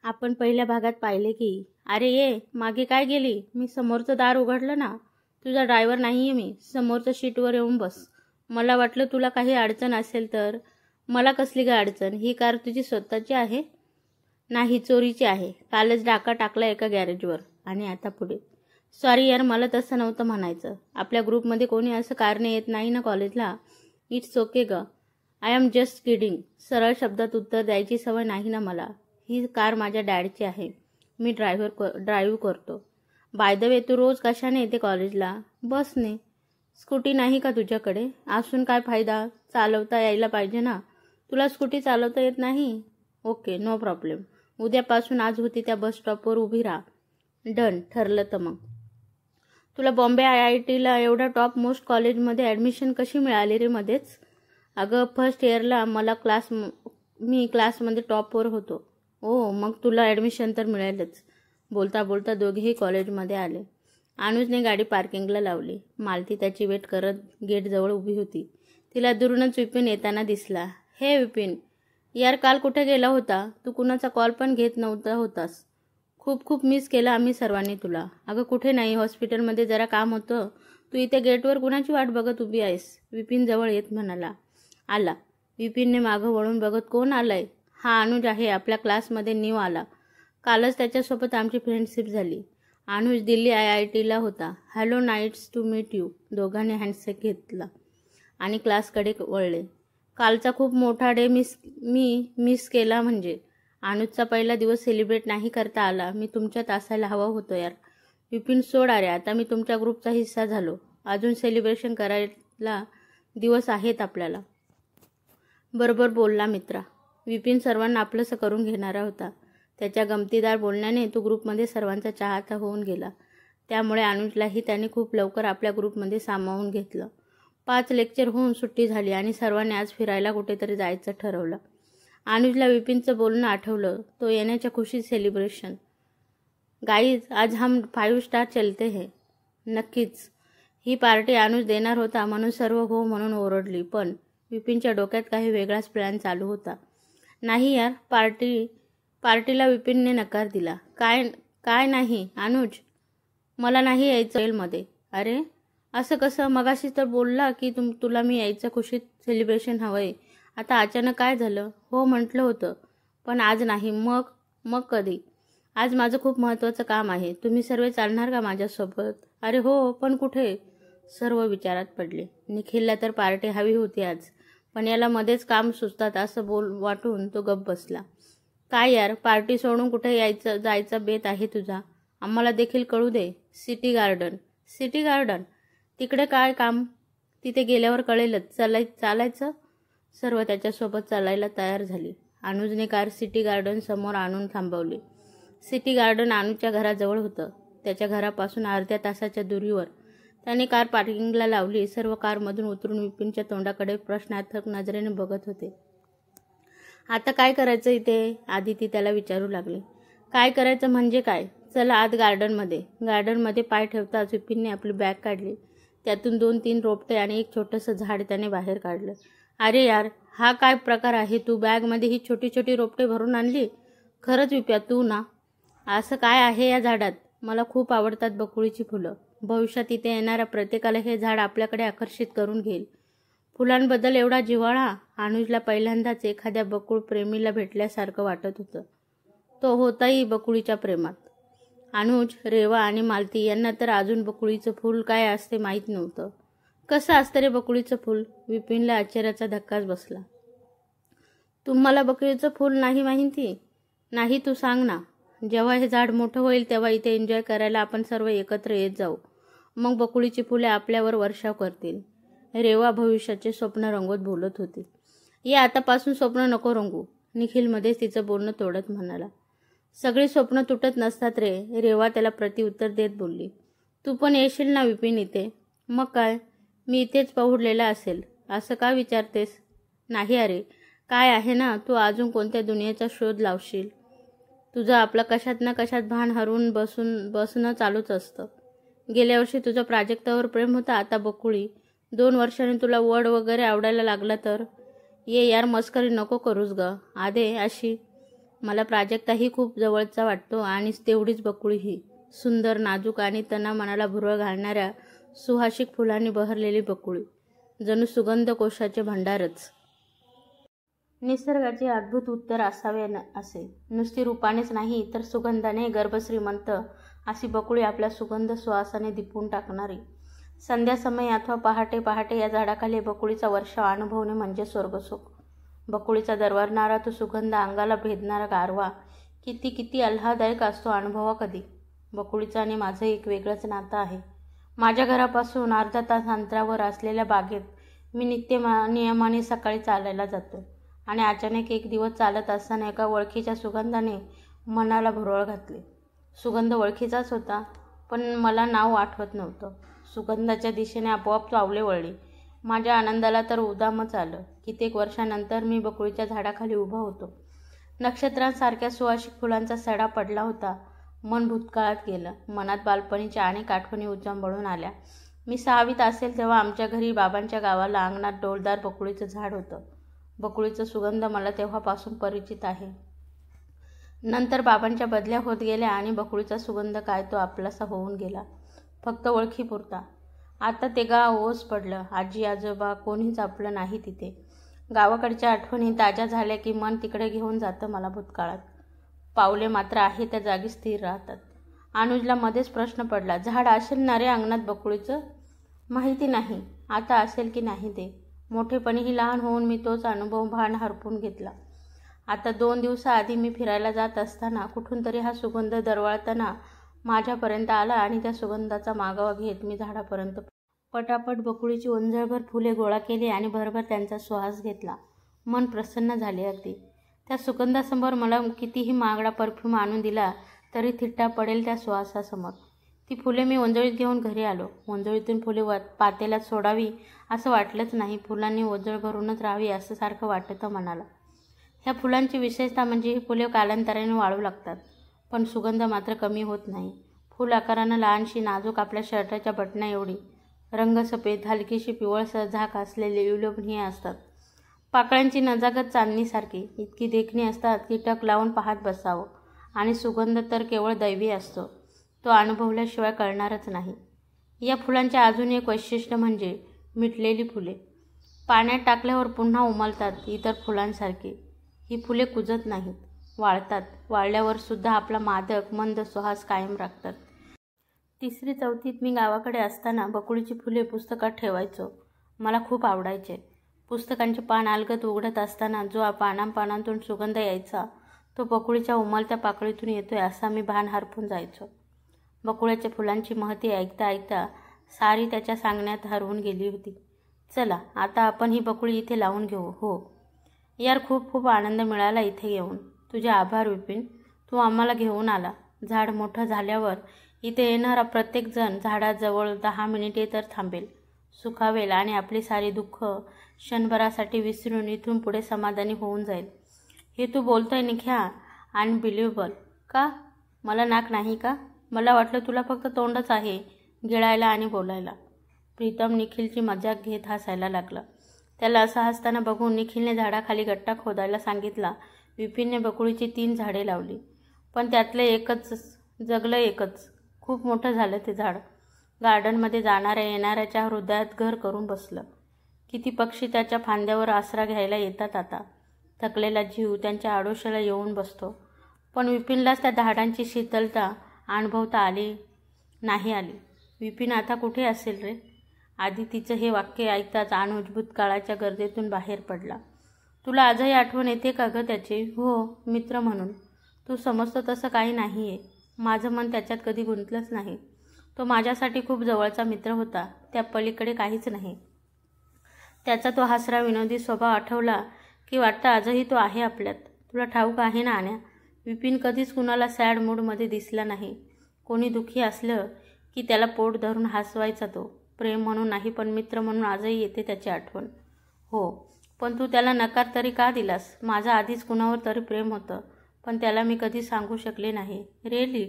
आपण पहिल्या भागात पाहिले की अरे ये मागे काय गेली, मी समोरचं दार उघडलं ना, तुझा ड्रायव्हर नाही आहे, मी समोरच्या सीटवर येऊन बस. मला वाटलं तुला काही अडचण असेल तर. मला कसली काय अडचण, ही कार तुझी स्वतःची आहे? नाही, चोरीची आहे. कालच डाका टाकला एका गॅरेजवर. आणि आता पुढे, सॉरी यार, मला तसं नव्हतं म्हणायचं. आपल्या ग्रुपमध्ये कोणी असं कारने येत नाही ना कॉलेजला. इट्स ओके ग, आय एम जस्ट किडिंग. सरळ शब्दात उत्तर द्यायची सवय नाही ना मला. ही कार माझ्या डॅडची आहे, मी ड्राईव्ह करतो. बाय द वे, तू रोज कशाने येते कॉलेजला? बसने. स्कूटी नाही का तुझ्याकडे? असून काय फायदा, चालवता यायला पाहिजे ना. तुला स्कूटी चालवता येत नाही? Okay, no problem. उद्यापासून आज होती त्या बस स्टॉपवर उभी राहा. डन, ठरलं तर मग. तुला बॉम्बे IITला एवढ्या टॉप मोस्ट कॉलेजमध्ये ॲडमिशन कशी मिळाली रे मध्येच? अगं, फर्स्ट इयरला मी क्लासमध्ये टॉपवर होतो. ओ, मग तुला ॲडमिशन तर मिळेलच. बोलता बोलता दोघेही कॉलेजमध्ये आले. अनुजने गाडी पार्किंगला लावली. मालती त्याची वेट करत गेटजवळ उभी होती. तिला दुरूनच विपिन येताना दिसला. हे विपिन, यार काल कुठे गेला होता? तू कुणाचा कॉल पण घेत नव्हता होतास. खूप खूप मिस केलं आम्ही सर्वांनी तुला. अगं कुठे नाही, हॉस्पिटलमध्ये जरा काम होतं. तू इथे गेटवर कुणाची वाट बघत उभी आहेस? विपिन जवळ येत म्हणाला. आला. विपिनने मागं वळून बघत, कोण आलंय? हा अनुज आहे, आपल्या क्लासमध्ये न्यू आला. कालच त्याच्यासोबत आमची फ्रेंडशिप झाली. अनुज दिल्ली IITला होता. Hello, nice to meet you. दोघांनी हँडशेक घेतला आणि क्लासकडे वळले. कालचा खूप मोठा डे मिस केला. म्हणजे अनुजचा पहिला दिवस सेलिब्रेट नाही करता आला. मी तुमच्यात असायला हवं होतं यार. विपिन, सोड अरे, आता मी तुमच्या ग्रुपचा हिस्सा झालो. अजून सेलिब्रेशन करायला दिवस आहेत आपल्याला. बरोबर बोलला मित्रा. विपिन सर्वांना आपलंसं करून घेणारा होता. त्याच्या गमतीदार बोलण्याने तो ग्रुपमध्ये सर्वांचा चाहता होऊन गेला. त्यामुळे अनुजलाही त्याने खूप लवकर आपल्या ग्रुपमध्ये सामावून घेतलं. 5 लेक्चर होऊन सुट्टी झाली आणि सर्वांनी आज फिरायला कुठेतरी जायचं ठरवलं. अनुजला विपिनचं बोलणं आठवलं. तो येण्याच्या खुशीत सेलिब्रेशन. गाईज, आज हम 5 स्टार चलते हैं. नक्कीच. ही पार्टी अनुज देणार होता म्हणून सर्व हो म्हणून ओरडली. पण विपिनच्या डोक्यात काही वेगळाच प्लॅन चालू होता. नाही यार, पार्टीला विपिनने नकार दिला. काय नाही अनुज, मला नाही यायचं हॉटेलमध्ये. अरे असं कसं? मगाशी तर बोलला की तुला मी यायचं खुशीत सेलिब्रेशन हवंय. आता अचानक काय झालं? हो म्हटलं होतं, पण आज नाही. मग कधी? आज माझं खूप महत्त्वाचं काम आहे. तुम्ही सर्व चालणार का माझ्यासोबत? अरे हो, पण कुठे? सर्व विचारात पडले. निखिलला तर पार्टी हवी होती आज, पण याला मध्येच काम सुचतात असं वाटून तो गप्प बसला. काय यार, पार्टी सोडून कुठे जायचा बेत आहे तुझा? आम्हाला देखील कळू दे. City garden? तिकडे काय काम? तिथे गेल्यावर कळेलच. चालायचं? सर्व त्याच्यासोबत चालायला तयार झाली. अनुजने कार सिटी गार्डन समोर आणून थांबवली. सिटी गार्डन अनुजच्या घराजवळ होतं. त्याच्या घरापासून अर्ध्या तासाच्या दुरीवर. त्याने कार पार्किंगला लावली. सर्व कारमधून उतरून विपिनच्या तोंडाकडे प्रश्नार्थक नजरेने बघत होते. आता काय करायचं इथे? आदिती त्याला विचारू लागली. काय करायचं म्हणजे काय? चला आत गार्डनमध्ये पाय ठेवताच विपिनने आपली बॅग काढली. त्यातून 2-3 रोपटे आणि एक छोटंसं झाड त्याने बाहेर काढलं. अरे यार, हा काय प्रकार आहे? तू बॅगमध्ये ही छोटी छोटी रोपटे भरून आणली? खरंच विप्या, तू ना? असं काय आहे या झाडात? मला खूप आवडतात बकुळीची फुलं. भविष्यात इथे येणाऱ्या प्रत्येकाला हे झाड आपल्याकडे आकर्षित करून घेईल. फुलांबद्दल एवढा जिव्हाळा? अनुजला पहिल्यांदाच एखाद्या बकुळ प्रेमीला भेटल्यासारखं वाटत होतं. तो होताही बकुळीच्या प्रेमात. अनुज, रेवा आणि मालती यांना तर अजून बकुळीचं फूल काय असते माहीत नव्हतं. कसं असतं रे बकुळीचं फूल? विपिनला आश्चर्याचा धक्काच बसला. तुम्हाला बकुळीचं फूल नाही माहिती? नाही, तू सांग ना. जेव्हा हे झाड मोठं होईल तेव्हा इथे एन्जॉय करायला आपण सर्व एकत्र येत जाऊ. मग बकुळीची फुले आपल्यावर वर्षाव करतील. रेवा भविष्याचे स्वप्न रंगवत बोलत होती. या आतापासून स्वप्न नको रंगू. निखिल मध्येच तिचं बोलणं तोडत म्हणाला. सगळी स्वप्न तुटत नसतात रे. रेवा त्याला प्रतिउत्तर देत बोलली. तू पण येशील ना विपिन इथे? मग काय, मी इथेच पहुडलेला असेल. असं का विचारतेस? नाही अरे, काय आहे ना, तू अजून कोणत्या दुनियेचा शोध लावशील? तुझं आपलं कशात ना कशात भान हरवून बसणं चालूच असतं. गेल्या वर्षी तुझं प्राजक्तावर प्रेम होतं, आता बकुळी. 2 वर्षांनी तुला वड वगैरे आवडायला लागला तर? ये यार, मस्करी नको करूस ग. आधे अशी मला प्राजक्ताही खूप जवळचा वाटतो आणि तेवढीच बकुळीही. सुंदर, नाजूक आणि तना मनाला भुरळ घालणाऱ्या सुहासिक फुलांनी बहरलेली बकुळी, जणू सुगंध कोशाचे भंडारच. निसर्गाचे अद्भुत उत्तर असावे असे. नुसती रूपानेच नाही तर सुगंधाने गर्भश्रीमंत अशी बकुळी आपल्या सुगंध सुवासाने दिपवून टाकणारी. संध्यासमयी अथवा पहाटे पहाटे या झाडाखाली बकुळीचा वर्षाव अनुभवणे म्हणजे स्वर्गसुख. बकुळीचा दरवरणारा तो सुगंध, अंगाला भेदणारा गारवा किती किती आल्हाददायक असतो अनुभवा कधी. बकुळीचं आणि माझं एक वेगळंच नातं आहे. माझ्या घरापासून अर्धा तास अंतरावर असलेल्या बागेत मी नियमाने सकाळी चालायला जातो आणि अचानक एक दिवस चालत असताना एका ओळखीच्या सुगंधाने मनाला भुरळ घातली. सुगंध ओळखीचाच होता, पण मला नाव आठवत नव्हतं. सुगंधाच्या दिशेने आपोआप पावले वळली. माझ्या आनंदाला तर उधामच आलं. कित्येक वर्षानंतर मी बकुळीच्या झाडाखाली उभा होतो. नक्षत्रांसारख्या सुवासिक फुलांचा सडा पडला होता. मन भूतकाळात गेलं. मनात बालपणीच्या अनेक आठवणी उजांबळून आल्या. मी 6वीत असेल तेव्हा आमच्या घरी बाबांच्या गावाला अंगणात डौलदार बकुळीचं झाड होतं. बकुळीचा सुगंध मला तेव्हापासून परिचित आहे. नंतर बाबांच्या बदल्या होत गेल्या आणि बकुळीचा सुगंध काय तो आपलासा होऊन गेला, फक्त ओळखीपुरता. आता ते गाव ओस पडलं. आजी आजोबा कोणीच आपलं नाही तिथे. गावाकडच्या आठवणी ताज्या झाल्या की मन तिकडे घेऊन जातं मला भूतकाळात. पावले मात्र आहे त्या जागी स्थिर राहतात. अनुजला मध्येच प्रश्न पडला, झाड असेल ना रे अंगणात बकुळीचं? माहिती नाही आता असेल की नाही ते. मोठेपणीही लहान होऊन मी तोच अनुभव भान हरपून घेतला. आता 2 दिवसाआधी मी फिरायला जात असताना कुठून तरी हा सुगंध दरवळताना माझ्यापर्यंत आला आणि त्या सुगंधाचा मागोवा घेत मी झाडापर्यंत पटापट बकुळीची ओंजळभर फुले गोळा केली आणि भरभर त्यांचा श्वास घेतला. मन प्रसन्न झाले अगदी. त्या सुगंधासमोर मला कितीही महागडा परफ्यूम आणून दिला तरी थिट्टा पडेल त्या श्वासासमोर. ती फुले मी ओंजळीत घेऊन घरी आलो. ओंजळीतून फुले पातेल्यात सोडावी असं वाटलंच नाही. फुलांनी ओंजळ भरूनच राहावी असं सारखं वाटतं मनाला. ह्या फुलांची विशेषता म्हणजे ही फुले कालांतराने वाळू लागतात, पण सुगंध मात्र कमी होत नाही. फुल आकारानं लहानशी, नाजूक, आपल्या शर्टाच्या बटणा एवढी. रंग सफेद, हलकीशी पिवळसर झाक असलेले विलोभनीय असतात. पाकळ्यांची नजाकत चांदणीसारखी. इतकी देखणी असतात की टक लावून पाहत बसावं. आणि सुगंध तर केवळ दैवी असतो. तो अनुभवल्याशिवाय कळणारच नाही. या फुलांचे अजून एक वैशिष्ट्य म्हणजे मिटलेली फुले. पाण्यात टाकल्यावर पुन्हा उमलतात इतर फुलांसारखी. ही फुले कुजत नाहीत, वाळतात. वाळल्यावर सुद्धा आपला मादक मंद सुहास कायम राखतात. 3री 4थीत मी गावाकडे असताना बकुळीची फुले पुस्तकात ठेवायचो. मला खूप आवडायचे. पुस्तकांचे पान अलगद उघडत असताना जो पानांपानांतून सुगंध यायचा तो बकुळीच्या उमलत्या पाकळीतून येतोय असा मी भान हरपून जायचो. बकुळ्याच्या फुलांची महती ऐकता ऐकता सारी त्याच्या सांगण्यात हरवून गेली होती. चला आता आपण ही बकुळी इथे लावून घेऊ. हो यार, खूप खूप आनंद मिळाला इथे येऊन. तुझे आभार विपिन, तू आम्हाला घेऊन आला. झाड मोठं झाल्यावर इथे येणारा प्रत्येक जण झाडाजवळ 10 मिनिटे तर थांबेल, सुखावेल आणि आपली सारी दुःख क्षणभरासाठी विसरून इथून पुढे समाधानी होऊन जाईल. हे तू बोलतोय निख्या, अनबिलिव्हेबल. का? मला नाक नाही का? मला वाटलं तुला फक्त तोंडच आहे गिळायला आणि बोलायला. प्रीतम निखिलची मजाक घेत हसायला लागला. त्याला असं हसताना बघून निखिलने झाडाखाली गट्टा खोदायला सांगितला. विपिनने बकुळीची 3 झाडे लावली, पण त्यातलं एकच जगलं. एकच. खूप मोठं झालं ते झाड. गार्डनमध्ये जाणाऱ्या येणाऱ्याच्या हृदयात घर करून बसलं. किती पक्षी त्याच्या फांद्यावर आसरा घ्यायला येतात आता. थकलेला जीव त्यांच्या आडोशाला येऊन बसतो. पण विपिनलाच त्या झाडांची शीतलता अनुभवता आली नाही आली. विपिन आता कुठे असेल रे? आधी तिचं हे वाक्य ऐकताच अनुज भूतकाळाच्या गर्दीतून बाहेर पडला. तुला आजही आठवण येते का गं त्याची? हो, मित्र म्हणून. तू समजतो तसं काही नाही आहे. माझं मन त्याच्यात कधी गुंतलंच नाही. तो माझ्यासाठी खूप जवळचा मित्र होता. त्या पलीकडे काहीच नाही. त्याचा तो हसरा विनोदी स्वभाव आठवला की वाटतं आजही तो आहे आपल्यात. तुला ठाऊक आहे ना आण्या, विपिन कधीच कुणाला सॅड मूडमध्ये दिसला नाही. कोणी दुःखी असलं की त्याला पोट धरून हसवायचा तो. प्रेम म्हणून नाही, पण मित्र म्हणून आजही येते त्याची आठवण. हो, पण तू त्याला नकार तरी का दिलास? माझं आधीच कुणावर तरी प्रेम होतं, पण त्याला मी कधी सांगू शकले नाही. रिअली?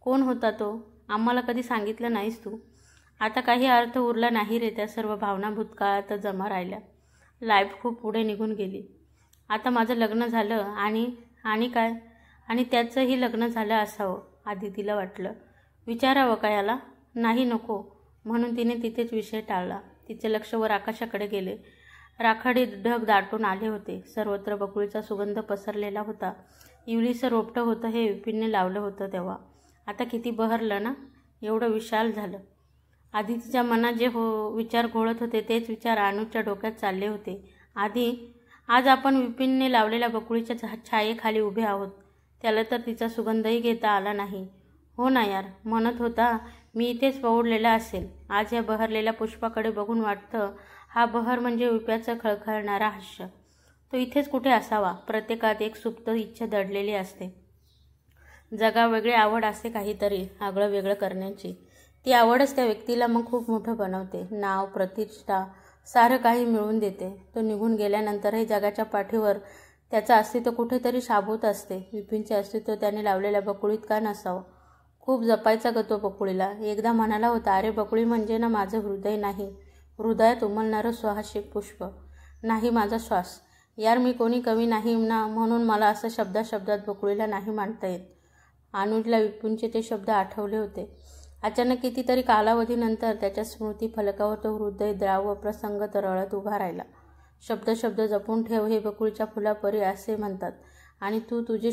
कोण होता तो? आम्हाला कधी सांगितलं नाहीस तू. आता काही अर्थ उरला नाही रे त्या सर्व भावना भूतकाळात जमा राहिल्या. लाईफ खूप पुढे निघून गेली. आता माझं लग्न झालं आणि काय? आणि त्याचंही लग्न झालं असावं, आदितीला वाटलं. विचारावं का याला? नाही, नको, म्हणून तिने तिथेच विषय टाळला. तिचे लक्ष वर आकाशाकडे गेले. राखाडी ढग दाटून आले होते. सर्वत्र बकुळीचा सुगंध पसरलेला होता. इवलीचं रोपटं होतं हे विपिनने लावलं होतं तेव्हा. आता किती बहरलं ना, एवढं विशाल झालं. आदितीच्या मनात जे विचार घोळत होते तेच विचार अनुजच्या डोक्यात चालले होते. आज आपण विपिनने लावलेल्या बकुळीच्या छायेखाली उभे आहोत. त्याला तर तिचा सुगंधही घेता आला नाही. हो ना यार, म्हणत होता मी इथेच पवडलेला असेल. आज या बहरलेल्या पुष्पाकडे बघून वाटतं हा बहर म्हणजे विप्याचं खळखळणारा हास्य. तो इथेच कुठे असावा. प्रत्येकात एक सुप्त इच्छा दडलेली असते. जगावेगळी आवड असते काहीतरी आगळं वेगळं करण्याची. ती आवडच त्या व्यक्तीला मग खूप मोठं बनवते. नाव, प्रतिष्ठा, सारं काही मिळवून देते. तो निघून गेल्यानंतरही जगाच्या पाठीवर त्याचं अस्तित्व कुठेतरी शाबूत असते. विपिनचे अस्तित्व त्याने लावलेल्या बकुळीत का नसावं? खूप जपायचा ग तो बकुळीला. एकदा म्हणाला होता, अरे बकुळी म्हणजे ना माझं हृदय नाही, हृदयात उमलणारं सुहासिक पुष्प, नाही माझा श्वास. यार मी कोणी कमी नाही ना, म्हणून मला असं शब्दात बकुळीला नाही मांडता येत. अनुजला विपिनचे ते शब्द आठवले होते. अचानक कितीतरी कालावधीनंतर त्याच्या स्मृती फलकावर तो हृदय द्राव प्रसंग तरळत उभा राहिला. शब्द जपून ठेव हे बकुळीच्या फुलापरी असे म्हणतात आणि तू तुझे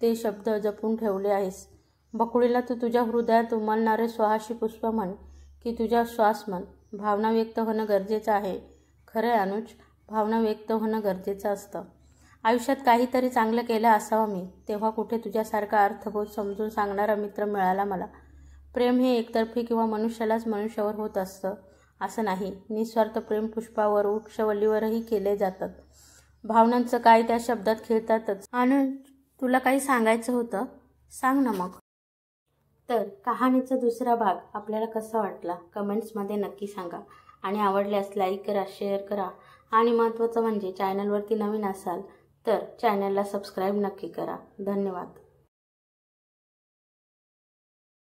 ते शब्द जपून ठेवले आहेस. बकुळीला तू तुझ्या हृदयात उमलणारे सुहासी पुष्प म्हण की तुझा श्वास म्हण. भावना व्यक्त होणं गरजेचं आहे. खरंय अनुज, भावना व्यक्त होणं गरजेचं असतं. आयुष्यात काहीतरी चांगलं केलं असावं मी, तेव्हा कुठे तुझ्यासारखा अर्थबोध समजून सांगणारा मित्र मिळाला मला. प्रेम हे एकतर्फी किंवा मनुष्यालाच मनुष्यावर होत असतं असं नाही. निस्वार्थ प्रेम पुष्पावर, वृक्षवल्लीवरही केले जातात. भावनांचं काय त्या शब्दात खेळतातच. अनुज, तुला काही सांगायचं होतं, सांग ना मग. तर कहाणीचा दुसरा भाग आपल्याला कसा वाटला कमेंट्समध्ये नक्की सांगा. आणि आवडल्यास लाईक करा, शेअर करा आणि महत्त्वाचं म्हणजे चॅनलवरती नवीन असाल तर चॅनलला सबस्क्राईब नक्की करा. धन्यवाद.